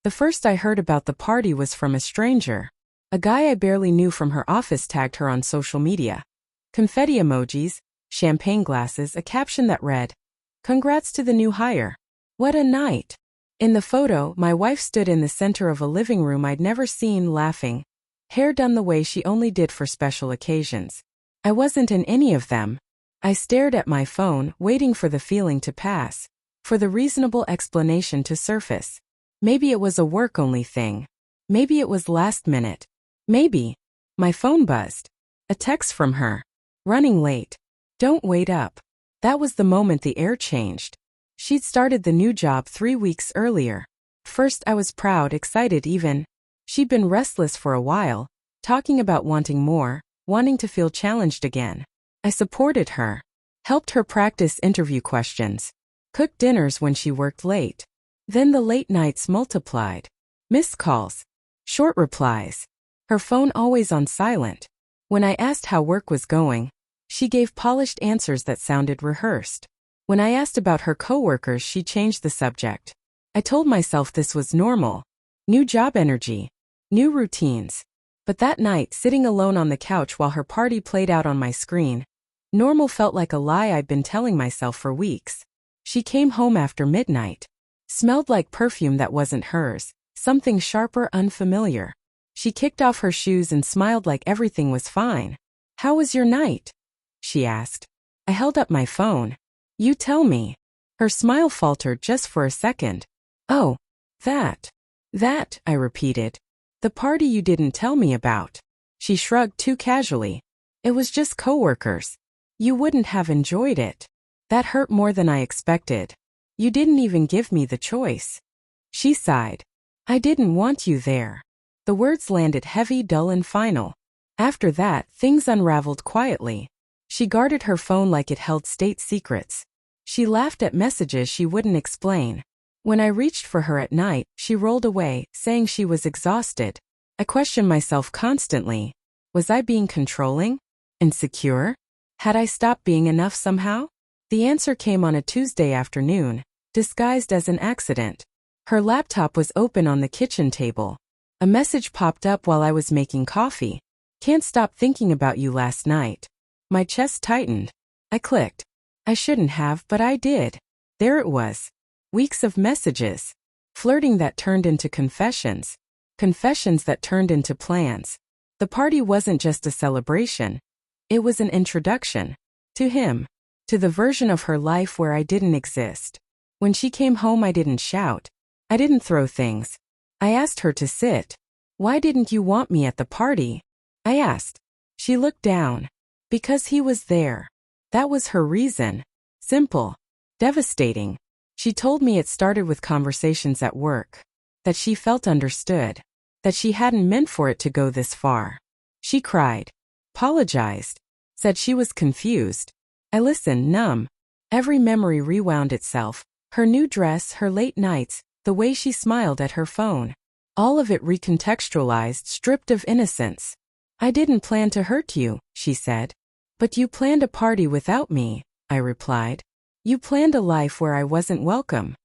The first I heard about the party was from a stranger. A guy I barely knew from her office tagged her on social media. Confetti emojis, champagne glasses, a caption that read, "Congrats to the new hire." What a night! In the photo, my wife stood in the center of a living room I'd never seen, laughing, hair done the way she only did for special occasions. I wasn't in any of them. I stared at my phone, waiting for the feeling to pass, for the reasonable explanation to surface. Maybe it was a work-only thing. Maybe it was last minute. Maybe. My phone buzzed. A text from her. "Running late. Don't wait up." That was the moment the air changed. She'd started the new job 3 weeks earlier. First I was proud, excited even. She'd been restless for a while, talking about wanting more, wanting to feel challenged again. I supported her. Helped her practice interview questions. Cooked dinners when she worked late. Then the late nights multiplied. Missed calls. Short replies. Her phone always on silent. When I asked how work was going, she gave polished answers that sounded rehearsed. When I asked about her coworkers, she changed the subject. I told myself this was normal. New job energy. New routines. But that night, sitting alone on the couch while her party played out on my screen, normal felt like a lie I'd been telling myself for weeks. She came home after midnight. Smelled like perfume that wasn't hers, something sharper, unfamiliar. She kicked off her shoes and smiled like everything was fine. "How was your night?" she asked. I held up my phone. "You tell me." Her smile faltered just for a second. "Oh, that, I repeated. "The party you didn't tell me about." She shrugged too casually. "It was just coworkers. You wouldn't have enjoyed it." That hurt more than I expected. "You didn't even give me the choice." She sighed. "I didn't want you there." The words landed heavy, dull, and final. After that, things unraveled quietly. She guarded her phone like it held state secrets. She laughed at messages she wouldn't explain. When I reached for her at night, she rolled away, saying she was exhausted. I questioned myself constantly. Was I being controlling? Insecure? Had I stopped being enough somehow? The answer came on a Tuesday afternoon, disguised as an accident. Her laptop was open on the kitchen table. A message popped up while I was making coffee. "Can't stop thinking about you last night." My chest tightened. I clicked. I shouldn't have, but I did. There it was. Weeks of messages. Flirting that turned into confessions. Confessions that turned into plans. The party wasn't just a celebration. It was an introduction. To him. To the version of her life where I didn't exist. When she came home, I didn't shout. I didn't throw things. I asked her to sit. "Why didn't you want me at the party?" I asked. She looked down. Because he was there. That was her reason. Simple. Devastating. She told me it started with conversations at work. That she felt understood. That she hadn't meant for it to go this far. She cried. Apologized. Said she was confused. I listened, numb. Every memory rewound itself. Her new dress, her late nights, the way she smiled at her phone. All of it recontextualized, stripped of innocence. "I didn't plan to hurt you," she said. "But you planned a party without me," I replied. "You planned a life where I wasn't welcome."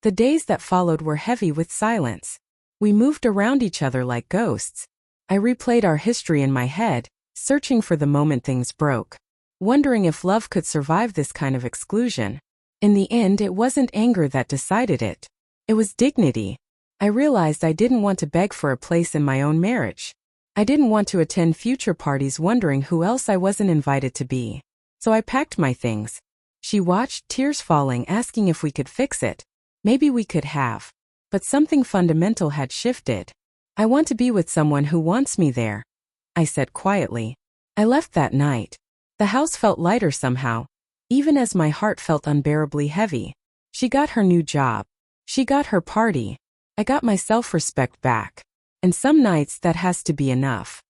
The days that followed were heavy with silence. We moved around each other like ghosts. I replayed our history in my head, searching for the moment things broke. Wondering if love could survive this kind of exclusion. In the end, it wasn't anger that decided it. It was dignity. I realized I didn't want to beg for a place in my own marriage. I didn't want to attend future parties wondering who else I wasn't invited to be. So I packed my things. She watched, tears falling, asking if we could fix it. Maybe we could have. But something fundamental had shifted. "I want to be with someone who wants me there," I said quietly. I left that night. The house felt lighter somehow, even as my heart felt unbearably heavy. She got her new job. She got her party. I got my self-respect back. And some nights that has to be enough.